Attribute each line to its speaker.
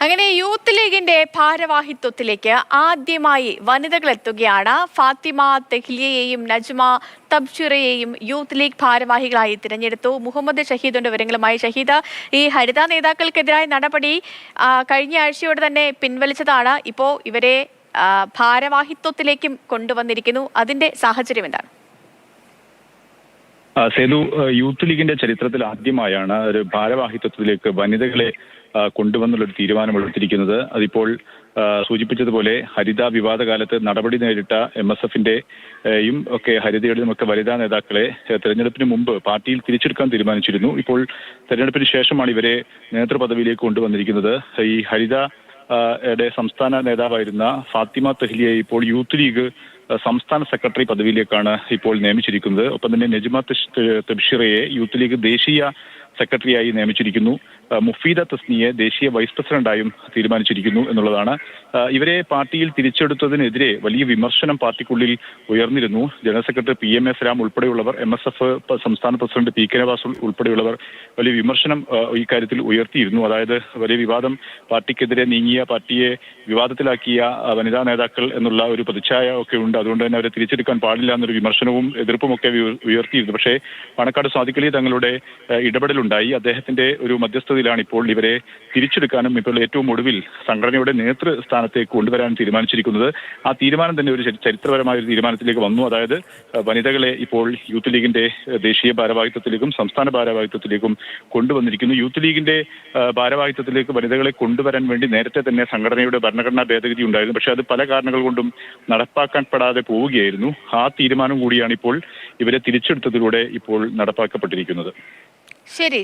Speaker 1: അങ്ങനെ യൂത്ത് ലീഗിന്റെ ഭാരവാഹിത്വത്തിലേക്ക് ആദ്യമായി വനിതകൾ എത്തുകയാണ്. ഫാത്തിമ തെഹ്ലിയയെയും നജ്മ തബ്ഷിറയെയും യൂത്ത് ലീഗ് ഭാരവാഹികളായി തിരഞ്ഞെടുത്തു. മുഹമ്മദ് ഷഹീദിന്റെ വിവരങ്ങളുമായി. ഷഹീദ്, ഈ ഹരിത നേതാക്കൾക്കെതിരായ നടപടി കഴിഞ്ഞ ആഴ്ചയോടെ തന്നെ പിൻവലിച്ചതാണ്. ഇപ്പോ ഇവരെ ഭാരവാഹിത്വത്തിലേക്കും കൊണ്ടുവന്നിരിക്കുന്നു. അതിന്റെ സാഹചര്യം എന്താണ്?
Speaker 2: സേതു, യൂത്ത് ലീഗിന്റെ ചരിത്രത്തിൽ ആദ്യമായാണ് ഒരു ഭാരവാഹിത്വത്തിലേക്ക് വനിതകളെ കൊണ്ടുവന്നുള്ളൊരു തീരുമാനമെടുത്തിരിക്കുന്നത്. അതിപ്പോൾ സൂചിപ്പിച്ചതുപോലെ ഹരിത വിവാദ കാലത്ത് നടപടി നേരിട്ട MSF-ന്റെയും ഒക്കെ ഹരിതയുടെയും ഒക്കെ വനിതാ നേതാക്കളെ തെരഞ്ഞെടുപ്പിന് മുമ്പ് പാർട്ടിയിൽ തിരിച്ചെടുക്കാൻ തീരുമാനിച്ചിരുന്നു. ഇപ്പോൾ തെരഞ്ഞെടുപ്പിന് ശേഷമാണ് ഇവരെ നേതൃപദവിയിലേക്ക് കൊണ്ടുവന്നിരിക്കുന്നത്. ഈ ഹരിത സംസ്ഥാന നേതാവായിരുന്ന ഫാത്തിമ തെഹ്ലിയെ ഇപ്പോൾ യൂത്ത് ലീഗ് സംസ്ഥാന സെക്രട്ടറി പദവിയിലേക്കാണ് ഇപ്പോൾ നിയമിച്ചിരിക്കുന്നത്. ഒപ്പം തന്നെ നജ്മ തബ്ഷിറയെ യൂത്ത് ലീഗ് ദേശീയ സെക്രട്ടറിയായി നിയമിച്ചിരിക്കുന്നു. മുഫീദ തസ്നിയെ ദേശീയ വൈസ് പ്രസിഡന്റായും തീരുമാനിച്ചിരിക്കുന്നു എന്നുള്ളതാണ്. ഇവരെ പാർട്ടിയിൽ തിരിച്ചെടുത്തതിനെതിരെ വലിയ വിമർശനം പാർട്ടിക്കുള്ളിൽ ഉയർന്നിരുന്നു. General secretary PM.A. സലാം ഉൾപ്പെടെയുള്ളവർ, MSF സംസ്ഥാന പ്രസിഡന്റ് PK നവാസ് ഉൾപ്പെടെയുള്ളവർ വലിയ വിമർശനം ഈ കാര്യത്തിൽ ഉയർത്തിയിരുന്നു. അതായത് വലിയ വിവാദം പാർട്ടിക്കെതിരെ നീങ്ങിയ, പാർട്ടിയെ വിവാദത്തിലാക്കിയ വനിതാ നേതാക്കൾ എന്നുള്ള ഒരു പ്രതിച്ഛായ ഒക്കെ ഉണ്ട്. അതുകൊണ്ട് തന്നെ അവരെ തിരിച്ചെടുക്കാൻ പാടില്ല എന്നൊരു വിമർശനവും എതിർപ്പും ഒക്കെ ഉയർത്തിയിരുന്നു. പക്ഷേ പാണക്കാട് സാദിഖലി തങ്ങളുടെ ഇടപെടലുണ്ടായി. അദ്ദേഹത്തിന്റെ ഒരു മധ്യസ്ഥതയിലാണ് ഇപ്പോൾ ഇവരെ തിരിച്ചെടുക്കാനും ഇപ്പോൾ ഏറ്റവും ഒടുവിൽ സംഘടനയുടെ നേതൃസ്ഥാനത്തേക്ക് കൊണ്ടുവരാൻ തീരുമാനിച്ചിരിക്കുന്നത്. ആ തീരുമാനം തന്നെ ഒരു ചരിത്രപരമായ ഒരു തീരുമാനത്തിലേക്ക് വന്നു. അതായത് വനിതകളെ ഇപ്പോൾ യൂത്ത് ലീഗിന്റെ ദേശീയ ഭാരവാഹിത്വത്തിലേക്കും സംസ്ഥാന ഭാരവാഹിത്വത്തിലേക്കും കൊണ്ടുവന്നിരിക്കുന്നു. യൂത്ത് ലീഗിന്റെ ഭാരവാഹിത്വത്തിലേക്ക് വനിതകളെ കൊണ്ടുവരാൻ വേണ്ടി നേരത്തെ തന്നെ സംഘടനയുടെ ഭരണഘടനാ ഭേദഗതി ഉണ്ടായിരുന്നു. പക്ഷേ അത് പല കാരണങ്ങൾ കൊണ്ടും നടപ്പാക്കപ്പെടാതെ പോവുകയായിരുന്നു. ആ തീരുമാനം കൂടിയാണ് ഇപ്പോൾ ഇവരെ തിരിച്ചെടുത്തതിലൂടെ ഇപ്പോൾ നടപ്പാക്കപ്പെട്ടിരിക്കുന്നത്.
Speaker 1: ശരി.